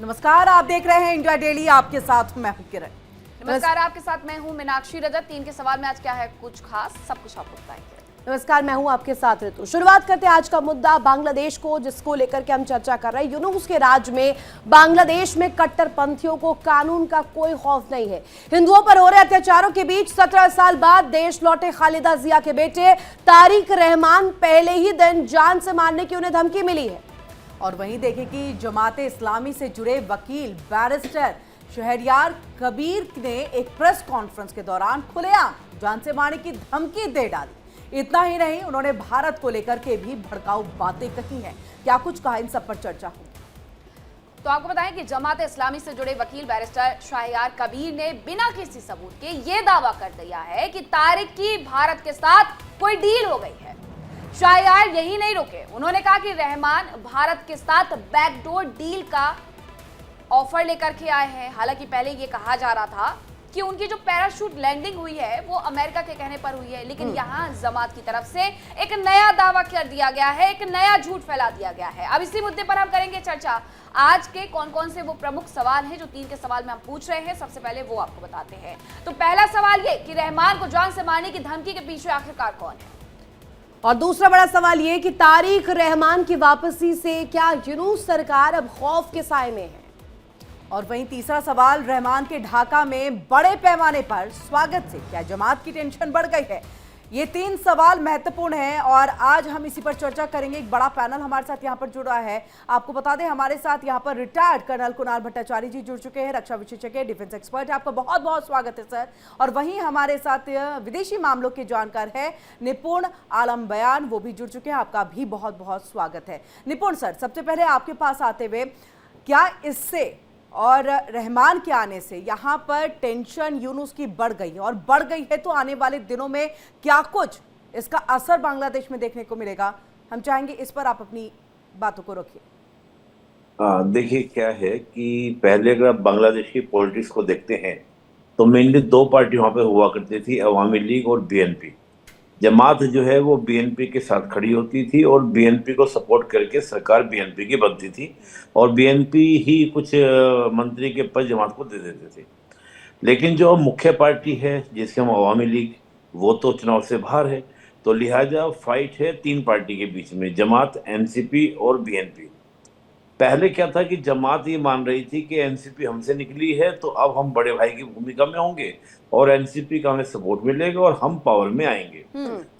नमस्कार, आप देख रहे हैं इंडिया डेली। आपके साथ मैं हूं किरण। नमस्कार, आपके साथ मैं हूं मीनाक्षी रजत। 3 के सवाल में आज क्या है कुछ खास, सब कुछ आपको बताएंगे। नमस्कार, मैं हूं आपके साथ ऋतु। शुरुआत करते हैं आज का मुद्दा बांग्लादेश को, जिसको लेकर के हम चर्चा कर रहे हैं। यूनुस के राज में बांग्लादेश में कट्टरपंथियों को कानून का कोई खौफ नहीं है। हिंदुओं पर हो रहे अत्याचारों के बीच 17 साल बाद देश लौटे खालिदा जिया के बेटे तारिक रहमान पहले ही दिन जान से मारने की उन्हें धमकी मिली है। और वहीं देखें कि जमाते इस्लामी से जुड़े वकील बैरिस्टर शहरयार कबीर ने एक प्रेस कॉन्फ्रेंस के दौरान खुलेआम जान से मारने की धमकी दे डाली। इतना ही नहीं, उन्होंने भारत को लेकर के भी भड़काऊ बातें कही हैं। क्या कुछ कहा, इन सब पर चर्चा होगी। तो आपको बताएं कि जमात इस्लामी से जुड़े वकील बैरिस्टर शाहयार कबीर ने बिना किसी सबूत के ये दावा कर दिया है कि तारिक की भारत के साथ कोई डील हो गई है। शाहयार यही नहीं रुके, उन्होंने कहा कि रहमान भारत के साथ बैकडोर डील का ऑफर लेकर के आए हैं। हालांकि पहले ये कहा जा रहा था कि उनकी जो पैराशूट लैंडिंग हुई है वो अमेरिका के कहने पर हुई है, लेकिन यहाँ जमात की तरफ से एक नया दावा कर दिया गया है, एक नया झूठ फैला दिया गया है। अब इसी मुद्दे पर हम करेंगे चर्चा। आज के कौन कौन से वो प्रमुख सवाल हैं जो 3 के सवाल में हम पूछ रहे हैं, सबसे पहले वो आपको बताते हैं। तो पहला सवाल ये कि रहमान को जान से मारने की धमकी के पीछे आखिरकार कौन है, और दूसरा बड़ा सवाल ये कि तारिक रहमान की वापसी से क्या यूनुस सरकार अब खौफ के साए में है। और वहीं तीसरा सवाल, रहमान के ढाका में बड़े पैमाने पर स्वागत से क्या जमात की टेंशन बढ़ गई है। ये 3 सवाल महत्वपूर्ण हैं और आज हम इसी पर चर्चा करेंगे। एक बड़ा पैनल हमारे साथ यहाँ पर जुड़ा है। आपको बता दें, हमारे साथ यहाँ पर रिटायर्ड कर्नल कुणाल भट्टाचार्य जी जुड़ चुके हैं, रक्षा विशेषज्ञ, डिफेंस एक्सपर्ट। आपका बहुत बहुत स्वागत है सर। और वहीं हमारे साथ विदेशी मामलों के जानकार है निपुण आलम बयान, वो भी जुड़ चुके हैं। आपका भी बहुत बहुत स्वागत है। निपुण सर, सबसे पहले आपके पास आते हुए, क्या इससे और रहमान के आने से यहाँ पर टेंशन यूनुस की बढ़ गई है, और बढ़ गई है तो आने वाले दिनों में क्या कुछ इसका असर बांग्लादेश में देखने को मिलेगा, हम चाहेंगे इस पर आप अपनी बातों को रखिए। देखिए, क्या है कि पहले अगर आप बांग्लादेश की पॉलिटिक्स को देखते हैं तो मेनली 2 पार्टी वहाँ पे हुआ करती थी, अवामी लीग और बीएनपी। जमात जो है वो बीएनपी के साथ खड़ी होती थी और बीएनपी को सपोर्ट करके सरकार बीएनपी की बनती थी और बीएनपी ही कुछ मंत्री के पद जमात को दे देते थे। लेकिन जो मुख्य पार्टी है जिसके हम अवामी लीग, वो तो चुनाव से बाहर है, तो लिहाजा फाइट है 3 पार्टी के बीच में, जमात, एनसीपी और बीएनपी। पहले क्या था कि जमात ये मान रही थी कि एनसीपी हमसे निकली है तो अब हम बड़े भाई की भूमिका में होंगे और एनसीपी का हमें सपोर्ट मिलेगा और हम पावर में आएंगे।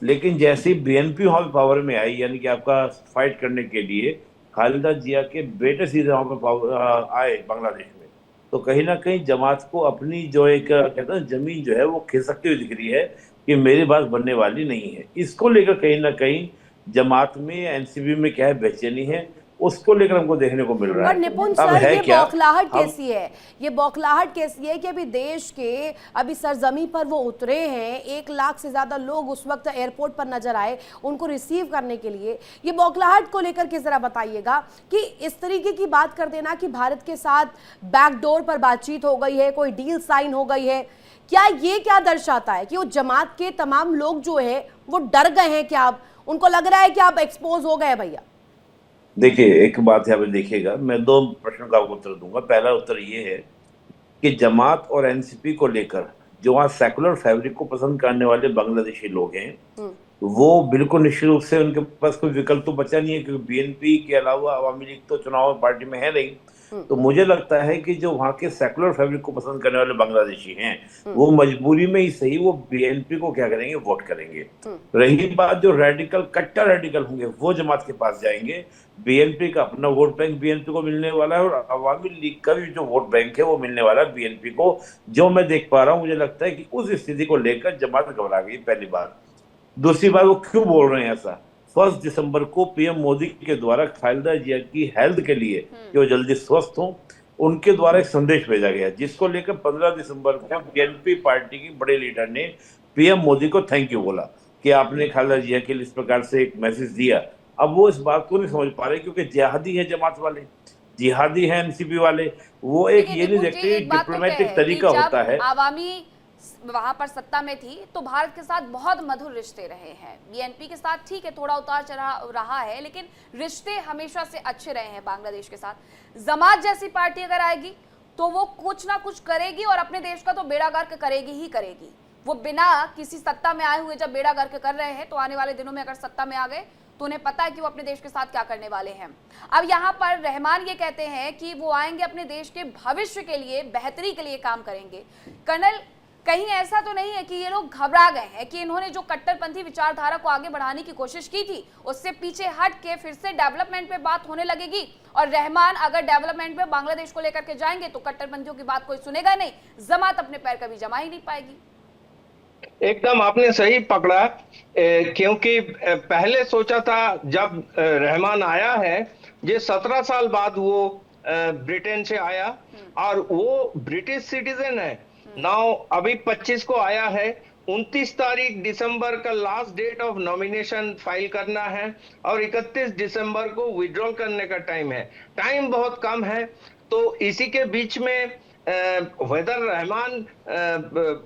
लेकिन जैसे ही बीएनपी वहां पे पावर में आई, यानी कि आपका फाइट करने के लिए खालिदा जिया के बेटे सीधे वहां पे आए बांग्लादेश में, तो कहीं ना कहीं जमात को अपनी जो एक कहते हैं जमीन जो है वो खिसकती हुई दिख रही है कि मेरी बात बनने वाली नहीं है। इसको लेकर कहीं ना कहीं जमात में, एनसीपी में क्या है, बेचैनी है, उसको लेकर हमको देखने को मिल रहा है। पर निपुण सर, ये बौखलाहट कैसी है, ये बौखलाहट कैसी है कि अभी देश के अभी सरजमी पर वो उतरे हैं, 1 लाख से ज्यादा लोग उस वक्त एयरपोर्ट पर नजर आए उनको रिसीव करने के लिए। ये बौखलाहट को लेकर के जरा बताइएगा कि इस तरीके की बात कर देना कि भारत के साथ बैकडोर पर बातचीत हो गई है, कोई डील साइन हो गई है, क्या ये क्या दर्शाता है कि वो जमात के तमाम लोग जो है वो डर गए हैं? क्या अब उनको लग रहा है कि आप एक्सपोज हो गए भैया? देखिए, एक बात यहाँ पे देखिएगा, मैं 2 प्रश्नों का उत्तर दूंगा। पहला उत्तर ये है कि जमात और एनसीपी को लेकर जो वहाँ सेकुलर फैब्रिक को पसंद करने वाले बांग्लादेशी लोग हैं, वो बिल्कुल निश्चित रूप से उनके पास कोई विकल्प तो बचा नहीं है, क्योंकि बीएनपी के अलावा अवामी लीग तो चुनाव पार्टी में है नहीं। तो मुझे लगता है कि जो वहाँ के सेकुलर फैब्रिक को पसंद करने वाले बांग्लादेशी हैं, वो मजबूरी में ही सही वो बीएनपी को क्या करेंगे, वोट करेंगे। रही बात जो रेडिकल, कट्टर रेडिकल होंगे, वो जमात के पास जाएंगे। बीएनपी का अपना वोट बैंक बीएनपी को मिलने वाला है और अवामी लीग का भी जो वोट बैंक है वो मिलने वाला है बीएनपी को। जो मैं देख पा रहा हूँ, मुझे लगता है कि उस स्थिति को लेकर जमात घबरा गई, पहली बात। दूसरी बात, वो क्यों बोल रहे हैं ऐसा? 1 दिसंबर को पीएम मोदी के द्वारा खालिदा जिया की हेल्थ के लिए कि वो जल्दी स्वस्थ हों, उनके द्वारा एक संदेश भेजा गया, जिसको लेकर 15 दिसंबर को बीएनपी पार्टी की बड़े लीडर ने पीएम मोदी को थैंक यू बोला कि आपने खालिदा जिया के लिए इस प्रकार से एक मैसेज दिया। अब वो इस बात को नहीं समझ पा रहे, क्योंकि जिहादी है जमात वाले, जिहादी है एनसीपी वाले, वो एक ये नहीं देखते डिप्लोमेटिक तरीका होता है। आवामी वहां पर सत्ता में थी तो भारत के साथ बहुत मधुर रिश्ते रहे हैं। बीएनपी के साथ ठीक है थोड़ा उतार चढ़ाव रहा है, लेकिन रिश्ते हमेशा से अच्छे रहे हैं बांग्लादेश के साथ। जमात जैसी पार्टी अगर आएगी तो वो कुछ ना कुछ करेगी और अपने देश का तो बेड़ा गर्क करेगी ही करेगी। वो बिना किसी सत्ता में आए हुए जब बेड़ा गर्क कर रहे हैं तो आने वाले दिनों में अगर सत्ता में आ गए तो उन्हें पता है कि वो अपने देश के साथ क्या करने वाले हैं। अब यहाँ पर रहमान ये कहते हैं कि वो आएंगे अपने देश के भविष्य के लिए, बेहतरी के लिए काम करेंगे। कर्नल, कहीं ऐसा तो नहीं है कि ये लोग घबरा गए हैं कि इन्होंने जो कट्टरपंथी विचारधारा को आगे बढ़ाने की कोशिश की थी उससे पीछे हट के फिर से डेवलपमेंट पे बात होने लगेगी और रहमान अगर डेवलपमेंट पे बांग्लादेश को लेकर के जाएंगे तो कट्टरपंथियों की बात कोई सुनेगा नहीं, जमात अपने पैर कभी जमा ही नहीं पाएगी। एकदम आपने सही पकड़ा, क्योंकि पहले सोचा था जब रहमान आया है, ये 17 साल बाद वो ब्रिटेन से आया और वो ब्रिटिश सिटीजन है। नाउ अभी 25 को आया है, 29 तारीख दिसंबर का last date of nomination file करना है और 31 दिसंबर को विड्रॉल करने का टाइम है। टाइम बहुत कम है, तो इसी के बीच में वेदर रहमान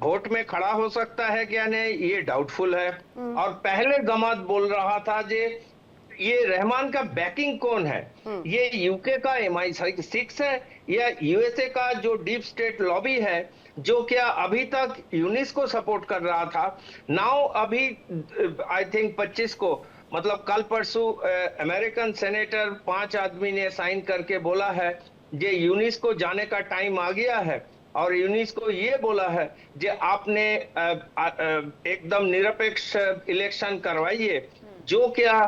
वोट में खड़ा हो सकता है क्या नहीं, ये डाउटफुल है। और पहले गमात बोल रहा था ये रहमान का बैकिंग कौन है, ये यूके का MI6 है या यूएसए का जो डीप स्टेट लॉबी है जो क्या अभी तक यूनिस को सपोर्ट कर रहा था। नाउ अभी आई थिंक 25 को मतलब कल परसों अमेरिकन सेनेटर 5 आदमी ने साइन करके बोला है ये यूनिस को जाने का टाइम आ गया है और यूनिस को ये बोला है कि आपने एकदम निरपेक्ष इलेक्शन करवाइए, जो क्या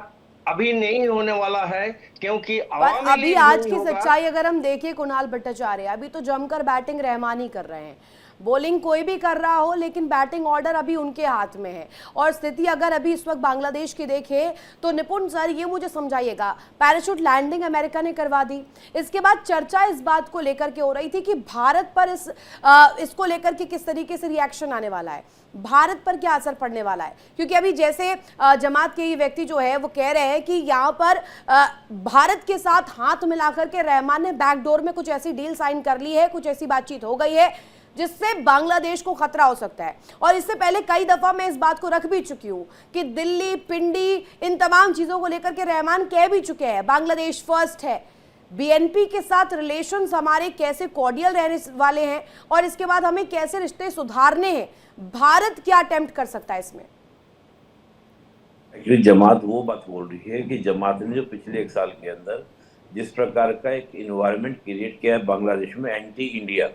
अभी नहीं होने वाला है क्योंकि पर अभी आज की सच्चाई अगर हम देखें कुणाल भट्टाचार्य, अभी तो जमकर बैटिंग रहमान ही कर रहे हैं। बॉलिंग कोई भी कर रहा हो लेकिन बैटिंग ऑर्डर अभी उनके हाथ में है। और स्थिति अगर अभी इस वक्त बांग्लादेश की देखें तो निपुण सर ये मुझे समझाइएगा, पैराशूट लैंडिंग अमेरिका ने करवा दी, इसके बाद चर्चा इस बात को लेकर के हो रही थी कि भारत पर इसको लेकर के किस तरीके से रिएक्शन आने वाला है, भारत पर क्या असर पड़ने वाला है। क्योंकि अभी जैसे जमात के ही व्यक्ति जो है वो कह रहे हैं कि यहाँ पर भारत के साथ हाथ मिलाकर के रहमान ने बैकडोर में कुछ ऐसी डील साइन कर ली है, कुछ ऐसी बातचीत हो गई है जिससे बांग्लादेश को खतरा हो सकता है। और इससे पहले कई दफा मैं इस बात को रख भी चुकी हूं कि दिल्ली, पिंडी, इन तमाम चीजों को लेकर के रहमान कह भी चुके हैं बांग्लादेश फर्स्ट है। बीएनपी के साथ रिलेशंस हमारे कैसे कॉर्डियल रहने वाले हैं और इसके बाद हमें कैसे रिश्ते सुधारने हैं, भारत क्या अटेम्प्ट कर सकता है इसमें। एक्चुअली जमात वो बात बोल रही है कि जमात ने जो पिछले 1 साल के अंदर जिस प्रकार का एक इन्वायरमेंट क्रिएट किया है बांग्लादेश में एंटी इंडिया,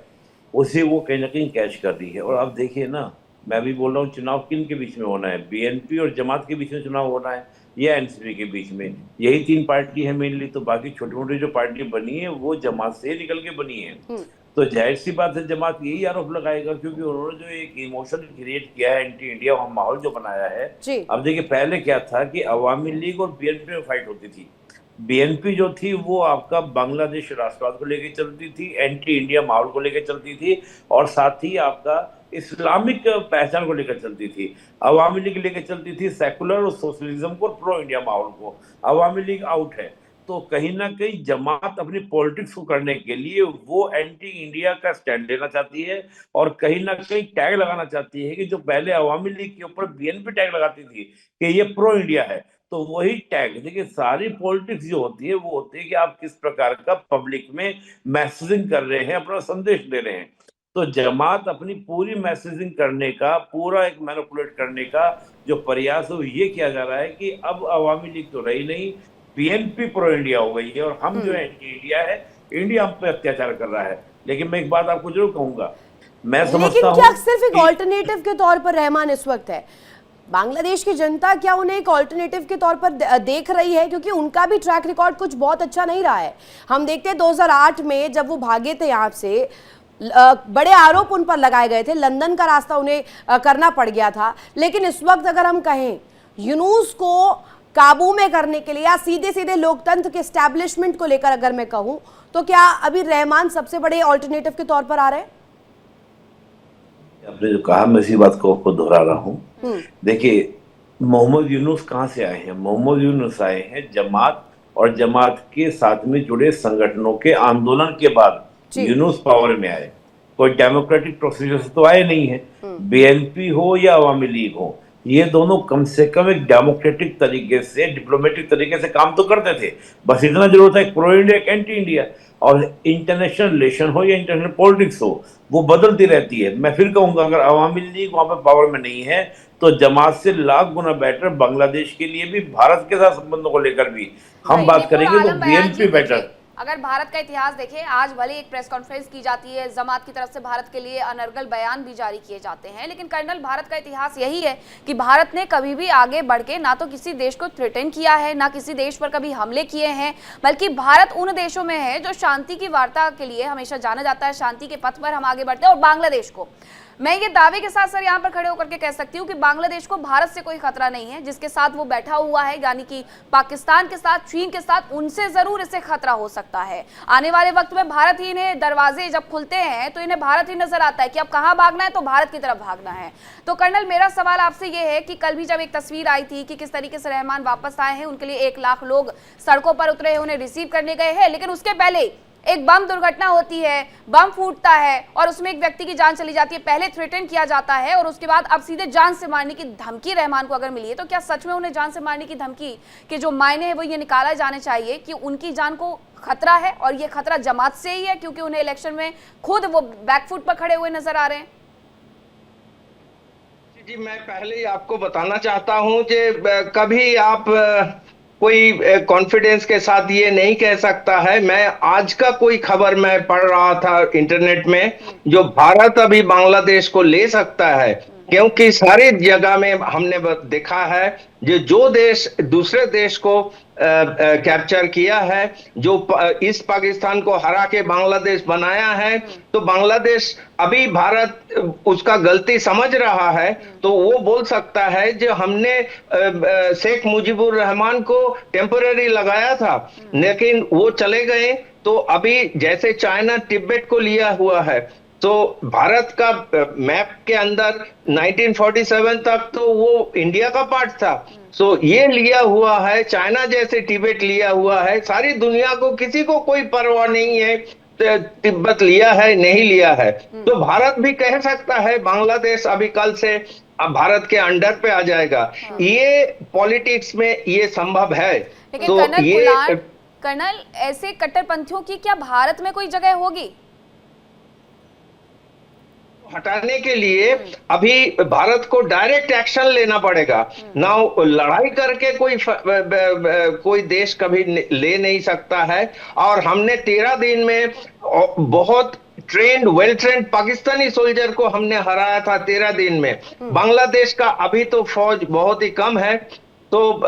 उसे वो कहीं ना कहीं कैच कर रही है। और अब देखिए ना, मैं भी बोल रहा हूँ चुनाव किन के बीच में होना है, बीएनपी और जमात के बीच में चुनाव होना है या एनसीपी के बीच में, यही 3 पार्टी है मेनली। तो बाकी छोटी मोटी जो पार्टी बनी है वो जमात से निकल के बनी है। तो जाहिर सी बात है जमात यही आरोप लगाएगा, क्योंकि उन्होंने जो एक इमोशन क्रिएट किया है एंटी इंडिया माहौल जो बनाया है। अब देखिए पहले क्या था कि अवामी लीग और बीएनपी में फाइट होती थी। बीएनपी जो थी वो आपका बांग्लादेश राष्ट्रवाद को लेकर चलती थी, एंटी इंडिया माहौल को लेकर चलती थी और साथ ही आपका इस्लामिक पहचान को लेकर चलती थी। अवामी लीग लेकर चलती थी सेकुलर और सोशलिज्म को, प्रो इंडिया माहौल को। अवामी लीग आउट है, तो कहीं ना कहीं जमात अपनी पॉलिटिक्स को करने के लिए वो एंटी इंडिया का स्टैंड लेना चाहती है और कहीं ना कहीं टैग लगाना चाहती है कि जो पहले अवामी लीग के ऊपर बीएनपी टैग लगाती थी कि ये प्रो इंडिया है, तो वही टैग। देखिए सारी पॉलिटिक्स जो होती है वो होती है कि आप किस प्रकार का पब्लिक में मैसेजिंग कर रहे हैं, अपना संदेश दे रहे हैं। तो जमात अपनी पूरी मैसेजिंग करने का, पूरा एक मैनिपुलेट करने का जो प्रयास है वो ये किया जा रहा है कि अब अवामी लीग तो रही नहीं, बीएनपी प्रो इंडिया हो गई है और हम जो एंटी इंडिया है, इंडिया हम पे अत्याचार कर रहा है। लेकिन मैं एक बात आपको जरूर कहूंगा, मैं समझता हूं क्या सिर्फ एक ऑल्टरनेटिव के तौर पर रहमान इस वक्त है, बांग्लादेश की जनता क्या उन्हें एक ऑल्टरनेटिव के तौर पर देख रही है? क्योंकि उनका भी ट्रैक रिकॉर्ड कुछ बहुत अच्छा नहीं रहा है। हम देखते हैं 2008 में जब वो भागे थे यहाँ से, बड़े आरोप उन पर लगाए गए थे, लंदन का रास्ता उन्हें करना पड़ गया था। लेकिन इस वक्त अगर हम कहें यूनुस को काबू में करने के लिए या सीधे सीधे लोकतंत्र के एस्टैब्लिशमेंट को लेकर अगर मैं कहूं, तो क्या अभी रहमान सबसे बड़े ऑल्टरनेटिव के तौर पर आ रहे हैं? आपने जो कहा मैं इसी बात को दोहरा रहा हूँ। देखिए मोहम्मद यूनुस कहाँ से आए हैं? मोहम्मद यूनुस आए हैं जमात और जमात के साथ में जुड़े संगठनों के आंदोलन के बाद यूनुस पावर में आए। कोई डेमोक्रेटिक प्रोसीजर से तो आए नहीं है। बीएनपी हो या अवामी लीग हो, ये दोनों कम से कम एक डेमोक्रेटिक तरीके से, डिप्लोमेटिक तरीके से काम तो करते थे। बस इतना जरूरत है प्रो इंडिया एंटी इंडिया, और इंटरनेशनल रिलेशन हो या इंटरनेशनल पॉलिटिक्स हो, वो बदलती रहती है। मैं फिर कहूंगा, अगर अवामी लीग वहां पर पावर में नहीं है तो जमात से लाख गुना बेटर बांग्लादेश के लिए भी, भारत के साथ संबंधों को लेकर भी हम बात करेंगे तो बीएनपी बेटर। अगर भारत का इतिहास देखें, आज भले एक प्रेस कॉन्फ्रेंस की जाती है, जमात की तरफ से भारत के लिए अनर्गल बयान भी जारी किए जाते हैं, लेकिन कर्नल, भारत का इतिहास यही है कि भारत ने कभी भी आगे बढ़ के ना तो किसी देश को थ्रेटन किया है, ना किसी देश पर कभी हमले किए हैं, बल्कि भारत उन देशों में है जो शांति की वार्ता के लिए हमेशा जाना जाता है, शांति के पथ पर हम आगे बढ़ते हैं। और बांग्लादेश को मैं ये दावे के साथ सर यहाँ पर खड़े होकर के कह सकती हूँ कि बांग्लादेश को भारत से कोई खतरा नहीं है। जिसके साथ वो बैठा हुआ है, यानी कि पाकिस्तान के साथ, चीन के साथ, उनसे जरूर इसे खतरा हो सकता है। आने वाले वक्त में भारत ही, इन्हें दरवाजे जब खुलते हैं तो इन्हें भारत ही नजर आता है कि अब कहाँ भागना है, तो भारत की तरफ भागना है। तो कर्नल, मेरा सवाल आपसे ये है कि कल भी जब एक तस्वीर आई थी कि किस तरीके से रहमान वापस आए हैं, उनके लिए 1 लाख लोग सड़कों पर उतरे हैं, उन्हें रिसीव करने गए हैं, लेकिन उसके पहले एक बम दुर्घटना होती है, बम फूटता है और उसमें एक व्यक्ति की जान चली जाती है। पहले थ्रेटन किया जाता है और उसके बाद अब सीधे जान से मारने की धमकी रहमान को अगर मिली है, तो क्या सच में उन्हें जान से मारने की धमकी के जो मायने हैं वो ये निकाला जाने चाहिए कि उनकी जान को खतरा है और ये खतरा जमात से ही है, क्योंकि उन्हें इलेक्शन में खुद वो बैकफुट पर खड़े हुए नजर आ रहे हैं? जी, मैं पहले ही आपको बताना चाहता हूं कि कभी आप कोई कॉन्फिडेंस के साथ ये नहीं कह सकता है। मैं आज का कोई खबर मैं पढ़ रहा था इंटरनेट में, जो भारत अभी बांग्लादेश को ले सकता है, क्योंकि सारी जगह में हमने देखा है जो देश दूसरे देश को कैप्चर किया है, जो इस पाकिस्तान को हरा के बांग्लादेश बनाया है, तो बांग्लादेश अभी भारत उसका गलती समझ रहा है, तो वो बोल सकता है जो हमने शेख मुजीबुर रहमान को टेम्पररी लगाया था लेकिन वो चले गए, तो अभी जैसे चाइना तिब्बत को लिया हुआ है, तो भारत का मैप के अंदर 1947 तक तो वो इंडिया का पार्ट था। सो ये लिया हुआ है, चाइना जैसे तिब्बत लिया हुआ है, सारी दुनिया को, किसी को कोई परवाह नहीं है तिब्बत लिया है नहीं लिया है। तो भारत भी कह सकता है बांग्लादेश अभी कल से अब भारत के अंडर पे आ जाएगा। ये पॉलिटिक्स में ये संभव है। लेकिन तो कर्नल, ऐसे कट्टरपंथियों की क्या भारत में कोई जगह होगी? हटाने के लिए अभी भारत को डायरेक्ट एक्शन लेना पड़ेगा ना, लड़ाई करके कोई देश कभी ले नहीं सकता है। और हमने 13 दिन में बहुत trend, well trained Pakistani soldier को हमने हराया था 13 दिन में। बांग्लादेश का अभी तो फौज बहुत ही कम है, तो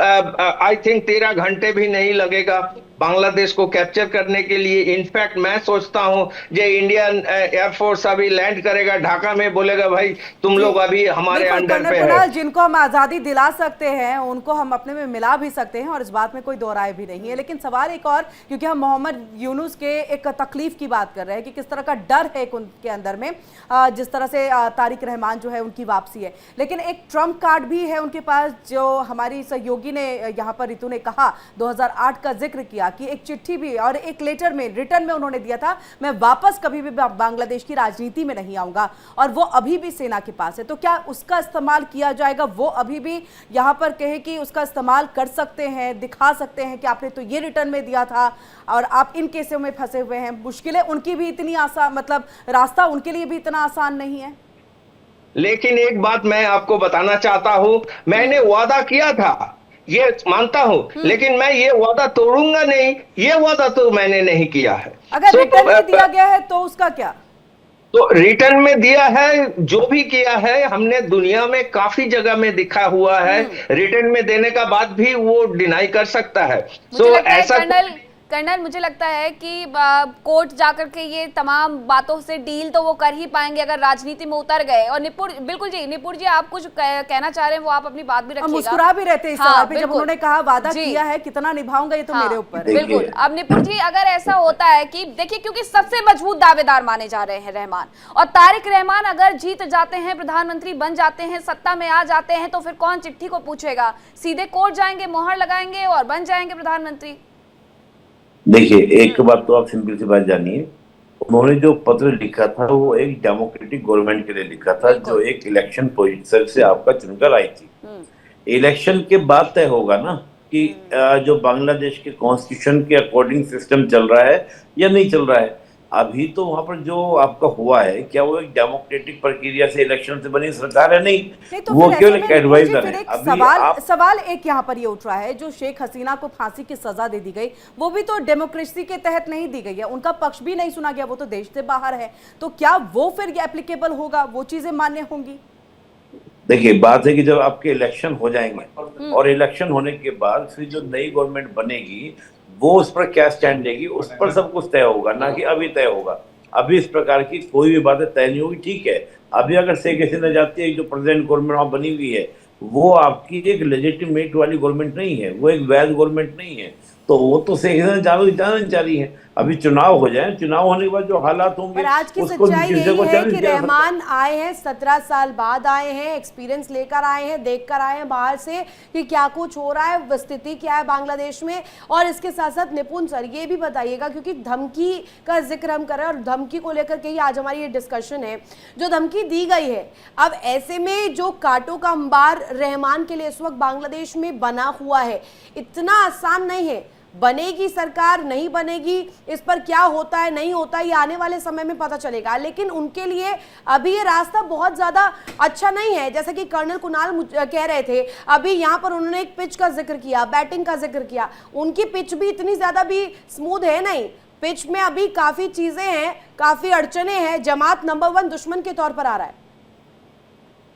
आई थिंक 13 घंटे भी नहीं लगेगा बांग्लादेश को कैप्चर करने के लिए। इनफैक्ट मैं सोचता हूं जो इंडियन एयरफोर्स अभी लैंड करेगा ढाका में, बोलेगा भाई तुम लोग अभी हमारे अंडर पे है। जिनको हम आजादी दिला सकते हैं उनको हम अपने में मिला भी सकते हैं और इस बात में कोई दो राय भी नहीं है। लेकिन सवाल एक और, क्योंकि हम मोहम्मद यूनुस के एक तकलीफ की बात कर रहे हैं कि किस तरह का डर है उनके अंदर में, जिस तरह से तारिक रहमान जो है उनकी वापसी है, लेकिन एक ट्रम्प कार्ड भी है उनके पास, जो हमारी सहयोगी ने यहाँ पर रितु ने कहा 2008 का जिक्र किया कि एक चिट्ठी भी और एक लेटर में, रिटर्न में उन्होंने दिया था, मैं वापस कभी भी बांग्लादेश की राजनीति में नहीं आऊंगा, और वो अभी भी सेना के पास है। तो क्या उसका इस्तेमाल किया जाएगा? वो अभी भी यहाँ पर कहे कि उसका इस्तेमाल कर सकते हैं, दिखा सकते हैं कि आपने तो ये रिटर्न में दिया था और आप इन केसों में फंसे हुए हैं। मुश्किलें उनकी भी इतनी आसान, मतलब रास्ता उनके लिए भी इतना आसान नहीं है। लेकिन एक बात मैं आपको बताना चाहता हूं, मैंने वादा किया था, ये मानता हूं, लेकिन मैं ये वादा तोड़ूंगा नहीं, ये वादा तो मैंने नहीं किया है। अगर रिटर्न में दिया गया है तो उसका क्या? तो रिटर्न में दिया है, जो भी किया है हमने दुनिया में काफी जगह में दिखा हुआ है, रिटर्न में देने का बाद भी वो डिनाई कर सकता है। तो ऐसा कर्नल, मुझे लगता है कि कोर्ट जाकर के ये तमाम बातों से डील तो वो कर ही पाएंगे अगर राजनीति में उतर गए। और निपुण, बिल्कुल जी, निपुण जी आप कुछ कहना चाह रहे हैं, वो आप अपनी बात भी रखिएगा। मुस्कुरा भी रहते हैं इस सवाल पे, जब उन्होंने कहा वादा किया है, कितना निभाऊंगा ये तो मेरे ऊपर है। बिल्कुल। अब निपुण जी, अगर ऐसा होता है कि देखिए, क्योंकि सबसे मजबूत दावेदार माने जा रहे हैं रहमान, और तारिक रहमान अगर जीत जाते हैं, प्रधानमंत्री बन जाते हैं, सत्ता में आ जाते हैं, तो फिर कौन चिट्ठी को पूछेगा? सीधे कोर्ट जाएंगे, मोहर लगाएंगे और बन जाएंगे प्रधानमंत्री। देखिए, एक बात तो आप सिंपल सी बात जानिए, उन्होंने जो पत्र लिखा था वो एक डेमोक्रेटिक गवर्नमेंट के लिए लिखा था, जो एक इलेक्शन पोजीशन से आपका चुनकर आई थी। इलेक्शन के बाद तय होगा ना कि जो बांग्लादेश के कॉन्स्टिट्यूशन के अकॉर्डिंग सिस्टम चल रहा है या नहीं चल रहा है। अभी तो वहां पर जो आपका हुआ है, क्या वो एक डेमोक्रेटिक प्रक्रिया से इलेक्शन से बनी सरकार है? नहीं, तो वो फिर केवल ऐसे एक में एडवाइजर फिर है। एक अभी सवाल एक यहाँ पर ये उठ रहा है, जो शेख हसीना को फांसी की सजा दे दी गई, वो भी तो डेमोक्रेसी के तहत नहीं दी गई है, उनका पक्ष भी नहीं सुना गया, वो तो देश से बाहर है, तो क्या वो फिर एप्लीकेबल होगा, वो चीजें मान्य होंगी? देखिए, बात है कि जब आपके इलेक्शन हो जाएंगे और इलेक्शन होने के बाद फिर जो नई गवर्नमेंट बनेगी वो उस पर क्या स्टैंड लेगी, उस पर सब कुछ तय होगा, ना कि अभी तय होगा। अभी इस प्रकार की कोई भी बातें तय नहीं होगी। ठीक है, अभी अगर शेख हसीना जाती है, जो प्रेसिडेंट गवर्नमेंट वहां बनी हुई है, वो आपकी एक लेजिटिमेट वाली गवर्नमेंट नहीं है, वो एक वैध गवर्नमेंट नहीं है, तो वो तो शेख हसीना जाना चाह रही है। अभी चुनाव हो जाए, चुनाव होने के बाद जो हालात होंगे, पर आज की उसको सच्चाई किसी यही को है चैलेंज कि किया जा सकता है। रहमान आए हैं, 17 साल बाद आए हैं, एक्सपीरियंस लेकर आए हैं, देख कर आए हैं बाहर से कि क्या कुछ हो रहा है, स्थिति क्या है बांग्लादेश में। और इसके साथ साथ निपुण सर ये भी बताइएगा, क्योंकि धमकी का जिक्र हम कर रहे हैं और धमकी को लेकर के ही आज हमारी ये डिस्कशन है, जो धमकी दी गई है। अब ऐसे में जो कांटों का अंबार रहमान के लिए इस वक्त बांग्लादेश में बना हुआ है, इतना आसान नहीं है। बनेगी सरकार, नहीं बनेगी, इस पर क्या होता है नहीं होता है, ये आने वाले समय में पता चलेगा, लेकिन उनके लिए अभी ये रास्ता बहुत ज्यादा अच्छा नहीं है। जैसे कि कर्नल कुणाल कह रहे थे, अभी यहाँ पर उन्होंने एक पिच का जिक्र किया, बैटिंग का जिक्र किया, उनकी पिच भी इतनी ज्यादा भी स्मूथ है नहीं, पिच में अभी काफी चीजें हैं, काफी अड़चने हैं। जमात नंबर 1 दुश्मन के तौर पर आ रहा है।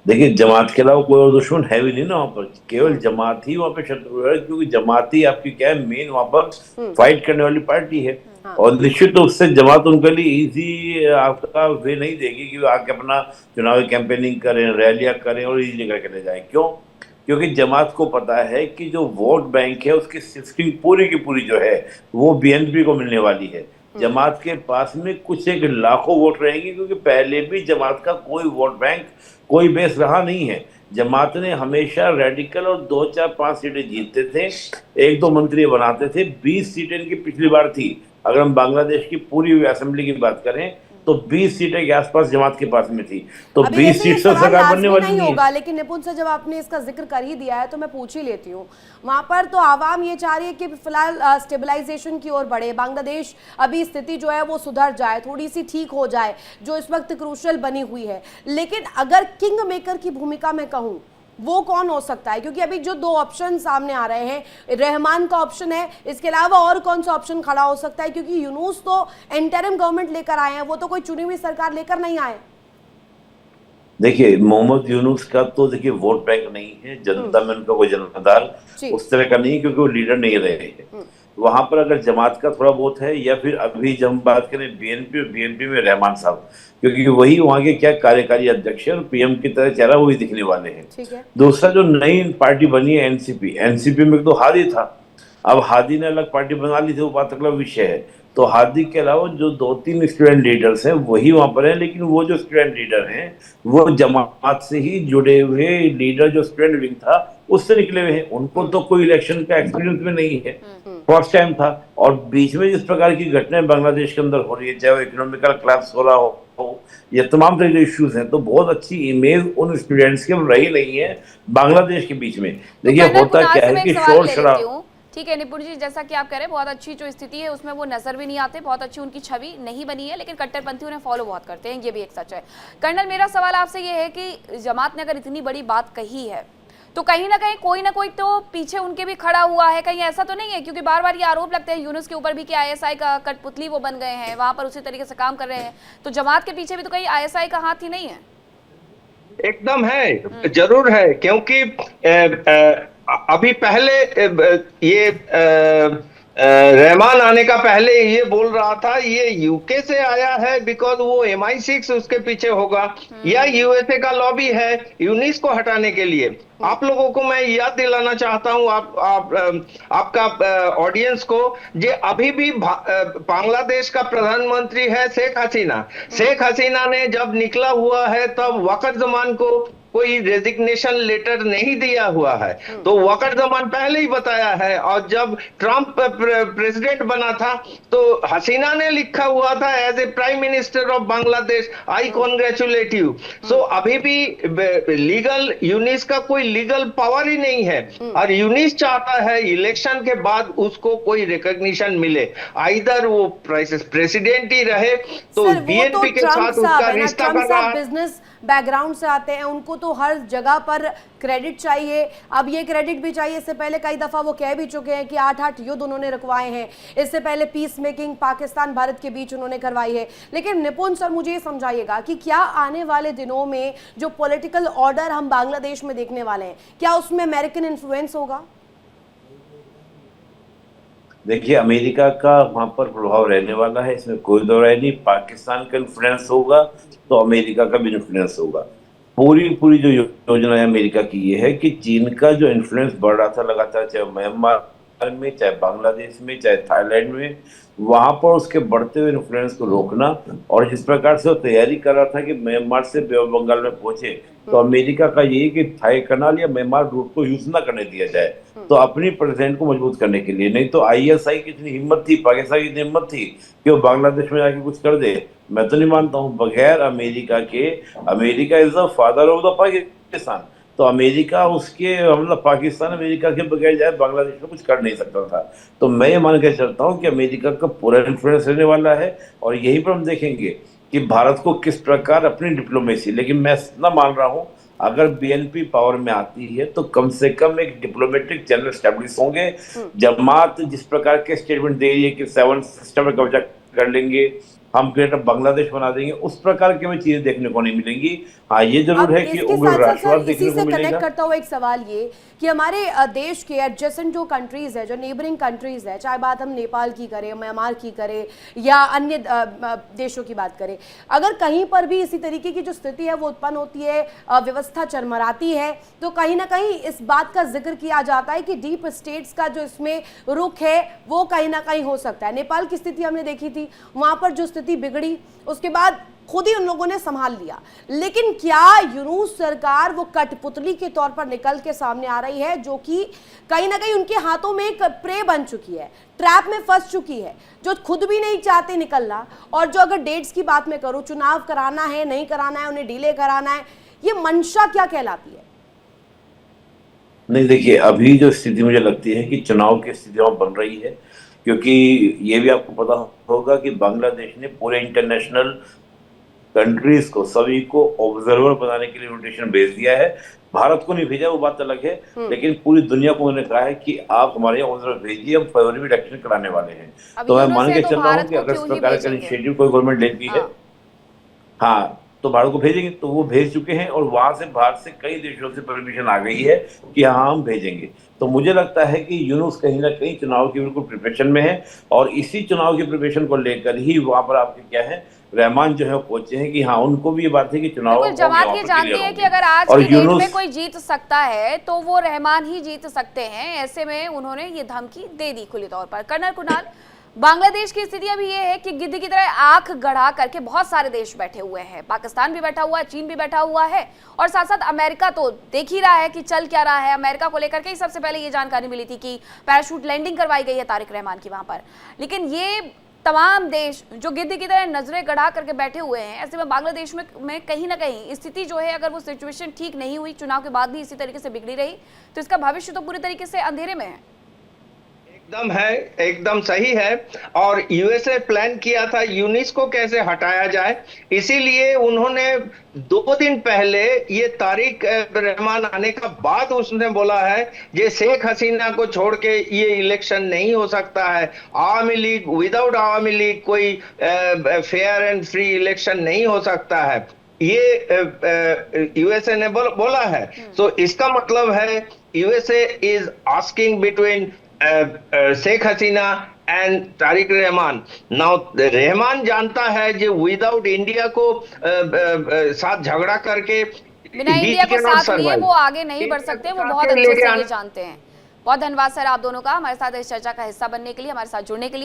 देखिए, जमात के अलावा कोई और दुश्मन है भी नहीं ना वहाँ पर, केवल जमात ही वहाँ पे शत्रु है, क्योंकि जमात ही आपकी क्या है, मेन वहाँ पर फाइट करने वाली पार्टी है। और निश्चित रूप से जमात उनके लिए इजी आपका वे नहीं देगी कि वो आके अपना चुनावी कैंपेनिंग करें, रैलियां करें और इजी करके ले जाएं। क्यों? क्योंकि जमात को पता है कि जो वोट बैंक है उसकी शिफ्टिंग पूरी की पूरी जो है वो बीएनपी को मिलने वाली है। जमात के पास में कुछ एक लाखों वोट रहेंगे, क्योंकि पहले भी जमात का कोई वोट बैंक, कोई बेस रहा नहीं है। जमात ने हमेशा रेडिकल और 2, 4, 5 सीटें जीतते थे, 1-2 मंत्री बनाते थे। 20 सीटें इनकी पिछली बार थी। अगर हम बांग्लादेश की पूरी असेंबली की बात करें तो 20 सीटें के आसपास जमात के पास में थी, तो 20 सीट से सरकार बनने वाली नहीं होगा। लेकिन निपुण से जब आपने इसका जिक्र कर ही दिया है तो मैं पूछ ही लेती हूँ, वहां पर तो आवाम ये चाह रही है कि फिलहाल स्टेबलाइजेशन की ओर बढ़े, बांग्लादेश अभी स्थिति जो है वो सुधर जाए, थोड़ी सी ठीक हो जाए, जो इस वक्त क्रूशल बनी हुई है। लेकिन अगर किंग मेकर की भूमिका में कहूँ, वो कौन हो सकता है? क्योंकि अभी जो 2 ऑप्शन सामने आ रहे हैं, रहमान का ऑप्शन है, इसके अलावा और कौन सा ऑप्शन खड़ा हो सकता है? क्योंकि यूनुस तो इंटरिम गवर्नमेंट लेकर आए हैं, वो तो कोई चुनी हुई सरकार लेकर नहीं आए। देखिए, मोहम्मद यूनुस का तो देखिए वोट बैंक नहीं है, जनता में उनका कोई जनाधार उस तरह का नहीं है, क्योंकि वो लीडर नहीं रहे हैं। वहां पर अगर जमात का थोड़ा बहुत है, या फिर अभी जब हम बात करें बीएनपी में रहमान साहब, क्योंकि वही वहां के क्या कार्यकारी अध्यक्ष है और पीएम की तरह चेहरा वही दिखने वाले हैं। दूसरा जो नई पार्टी बनी है एनसीपी में तो हादी था, अब हादी ने अलग पार्टी बना ली थी, वो बात अगला विषय है। तो हादी के अलावा जो 2-3 स्टूडेंट लीडर्स हैं वही वहां पर हैं, लेकिन वो जो स्टूडेंट लीडर हैं वो जमात से ही जुड़े हुए लीडर, जो स्टूडेंट विंग था उससे निकले हुए हैं। उनको तो कोई इलेक्शन का एक्सपीरियंस में नहीं है, फर्स्ट टाइम था। और बीच में जिस प्रकार की घटनाएं बांग्लादेश के अंदर हो रही है, चाहे वो इकोनॉमिकल क्लैप्स हो रहा हो, ये तमाम तरह के इश्यूज हैं, तो बहुत अच्छी इमेज उन स्टूडेंट्स की रही नहीं है बांग्लादेश के बीच में। देखिए, होता क्या है कि शोर शराब, ठीक है निपुण जी, जैसा कि आप कह रहे हैं, बहुत अच्छी जो स्थिति है उसमें वो नजर भी नहीं आते, बहुत अच्छी उनकी छवि नहीं बनी है, लेकिन कट्टरपंथी उन्हें फॉलो बहुत करते हैं, ये भी एक सच है। कर्नल, मेरा सवाल आपसे ये है कि जमात ने अगर इतनी बड़ी बात कही है तो कहीं ना कहीं कोई ना कोई तो पीछे उनके भी खड़ा हुआ है, कहीं ऐसा तो नहीं है? क्योंकि बार बार ये आरोप लगते हैं यूनुस के ऊपर भी कि आईएसआई का कठपुतली वो बन गए हैं, वहां पर उसी तरीके से काम कर रहे हैं, तो जमात के पीछे भी तो कहीं आईएसआई का हाथ ही नहीं है? एकदम है, जरूर है, क्योंकि अभी पहले ये रहमान आने का पहले ये बोल रहा था ये यूके से आया है बिकॉज वो MI6 उसके पीछे होगा, या यूएसए का लॉबी है यूनिस को हटाने के लिए। आप लोगों को मैं याद दिलाना चाहता हूं, आपका ऑडियंस को, जे अभी भी बांग्लादेश का प्रधानमंत्री है शेख हसीना। शेख हसीना ने जब निकला हुआ है तब वक़्त जमान को कोई रेजिग्नेशन लेटर नहीं दिया हुआ है। तो वक़्त ज़मान पहले ही बताया है, और जब ट्रंप प्रेसिडेंट बना था तो हसीना ने लिखा हुआ था as a prime minister of Bangladesh, I congratulate you. So अभी भी लीगल यूनिस का कोई लीगल पावर ही नहीं है, और यूनिस चाहता है इलेक्शन के बाद उसको कोई रिकॉग्निशन मिले, आइदर वो प्रेसिडेंट ही रहे। तो सर, वो तो बीएनपी के ट्रम्प साथ साहब उसका है ना, रिश्ता ट्रम्प कर रहा साहब है। बिजनेस बैकग्राउंड से आते हैं, उनको तो हर जगह पर क्रेडिट चाहिए। अब ये क्रेडिट भी चाहिए, इससे पहले कई दफा वो कह भी चुके हैं कि 8-8 युद्ध उन्होंने रुकवाए हैं। इससे पहले पीस मेकिंग पाकिस्तान भारत के बीच उन्होंने करवाई है। लेकिन निपुण सर, मुझे ये समझाइएगा कि क्या आने वाले दिनों में जो पॉलिटिकल ऑर्डर हम बांग्लादेश में देखने वाले हैं, क्या उसमें अमेरिकन इन्फ्लुएंस होगा? देखिए, अमेरिका का वहां पर प्रभाव रहने वाला है, इसमें कोई दो राय नहीं। पाकिस्तान का इन्फ्लुएंस होगा तो अमेरिका का भी इन्फ्लुएंस होगा। पूरी जो योजना है अमेरिका की ये है कि चीन का जो इन्फ्लुएंस बढ़ रहा था लगातार, चाहे म्यांमार में, चाहे बांग्लादेश में, चाहे थाईलैंड में, वहां पर उसके बढ़ते हुए इन्फ्लुएंस को रोकना। और जिस प्रकार से वो तैयारी कर रहा था कि म्यांमार से बे ऑफ बंगाल में पहुंचे, तो अमेरिका का ये कि थाई कनाल या म्यांमार रूट को यूज ना करने दिया जाए, तो अपनी प्रेजेंट को मजबूत करने के लिए। नहीं तो आईएसआई की इतनी हिम्मत थी, पाकिस्तान की इतनी हिम्मत थी कि वो बांग्लादेश में जाके कुछ कर दे। मैं तो नहीं मानता हूँ बगैर अमेरिका के। America is the father of the Pakistan, तो अमेरिका उसके मतलब पाकिस्तान अमेरिका के बगैर जाए बांग्लादेश में कुछ कर नहीं सकता था। तो मैं ये मान के चलता हूँ कि अमेरिका का पूरा इन्फ्लुएंस रहने वाला है, और यहीं पर हम देखेंगे कि भारत को किस प्रकार अपनी डिप्लोमेसी। लेकिन मैं इतना मान रहा हूँ, अगर बीएनपी पावर में आती है तो कम से कम एक डिप्लोमेटिक चैनल स्टैब्लिश होंगे। जमात जिस प्रकार के स्टेटमेंट दे रही है कि 7 सिस्टम में कब्जा कर लेंगे, हम ग्रेटर बांग्लादेश बना देंगे, उस प्रकार की हमें चीजें देखने को नहीं मिलेंगी। हाँ, ये जरूर है कि उग्र राष्ट्रवाद देखने को मिलेगा। कनेक्ट करता हुआ एक सवाल ये कि हमारे देश के एडजेसेंट जो कंट्रीज है, जो नेबरिंग कंट्रीज है, चाहे बात हम नेपाल की करें, म्यांमार की करें, या अन्य देशों की बात करें, अगर कहीं पर भी इसी तरीके की जो स्थिति है वो उत्पन्न होती है, व्यवस्था चरमराती है, तो कहीं ना कहीं इस बात का जिक्र किया जाता है कि डीप स्टेट्स का जो इसमें रुख है वो कहीं ना कहीं हो सकता है। नेपाल की स्थिति हमने देखी थी, वहां पर जो स्थिति बिगड़ी उसके बाद खुद ही उन लोगों ने संभाल लिया। लेकिन क्या यूनूस सरकार वो कठपुतली के तौर पर निकल के सामने आ रही है, जो कि कहीं ना कहीं उनके हाथों में एक प्रे बन चुकी है, ट्रैप में फंस चुकी है, जो खुद भी नहीं चाहते निकलना? और जो अगर डेट्स की बात मैं करूं, चुनाव कराना है नहीं कराना है, उन्हें डिले कराना है, ये मंशा क्या कहलाती है? नहीं, देखिए, अभी जो स्थिति मुझे लगती है कि चुनाव की स्थिति वहां बन रही है, क्योंकि ये भी आपको पता होगा कि बांग्लादेश ने पूरे इंटरनेशनल कंट्रीज को, सभी को ऑब्जर्वर बनाने के लिए इन्विटेशन भेज दिया है। भारत को नहीं भेजा, वो बात अलग है, लेकिन पूरी दुनिया को उन्होंने कहा है कि आप हमारे यहाँ ऑब्जर्वर भेजिए, हम फरवरी में इलेक्शन कराने वाले हैं। तो मैं मान के चल रहा हूँ कि अगर इस प्रकार का इनिशिएटिव कोई गवर्नमेंट लेती है, हाँ, तो भारत को भेजेंगे। तो वो भेज चुके हैं, और वहां से भारत से कई देशों से परमिशन आ गई है कि हाँ, हम भेजेंगे। तो मुझे लगता है कि यूनुस कहीं ना कहीं चुनाव की बिल्कुल प्रिपरेशन में है, और इसी चुनाव की प्रिपरेशन को लेकर ही वहां पर आपके क्या है, रहमान जो है पहुंचे हैं कि हाँ, उनको भी ये बात है कि चुनाव जमात ये जानती है कि अगर आज की डेट में कोई जीत सकता है तो वो रहमान ही जीत सकते हैं। ऐसे में उन्होंने ये धमकी दे दी खुले तौर पर। कर्नल कुणाल, बांग्लादेश की स्थिति अभी ये है कि गिद्ध की तरह आंख गड़ा करके बहुत सारे देश बैठे हुए हैं। पाकिस्तान भी बैठा हुआ है, चीन भी बैठा हुआ है, और साथ साथ अमेरिका तो देख ही रहा है कि चल क्या रहा है। अमेरिका को लेकर के ही सबसे पहले ये जानकारी मिली थी कि पैराशूट लैंडिंग करवाई गई है तारिक रहमान की वहां पर। लेकिन ये तमाम देश जो गिद्ध की तरह नजरें गड़ा करके बैठे हुए हैं, ऐसे में बांग्लादेश में कहीं ना कहीं स्थिति जो है, अगर वो सिचुएशन ठीक नहीं हुई, चुनाव के बाद भी इसी तरीके से बिगड़ी रही, तो इसका भविष्य तो पूरी तरीके से अंधेरे में है। एकदम है, एकदम सही है। और यूएसए प्लान किया था यूनिस को कैसे हटाया जाए, इसीलिए उन्होंने 2 दिन पहले, ये तारिक रहमान आने का बाद उसने बोला है कि शेख हसीना को छोड़ के ये इलेक्शन नहीं हो सकता है। Awami league, without Awami league कोई फेयर एंड फ्री इलेक्शन नहीं हो सकता है, ये यूएसए ने बोला है। तो इसका मतलब है USA is asking between Sheikh Hasina and Tarique Rahman. Now Rahman जानता है जो विदाउट इंडिया को साथ झगड़ा करके, बिना इंडिया को साथ लिए वो आगे नहीं बढ़ सकते, वो बहुत अच्छे से ये जानते हैं। बहुत धन्यवाद सर आप दोनों का हमारे साथ इस चर्चा का हिस्सा बनने के लिए, हमारे साथ जुड़ने के लिए।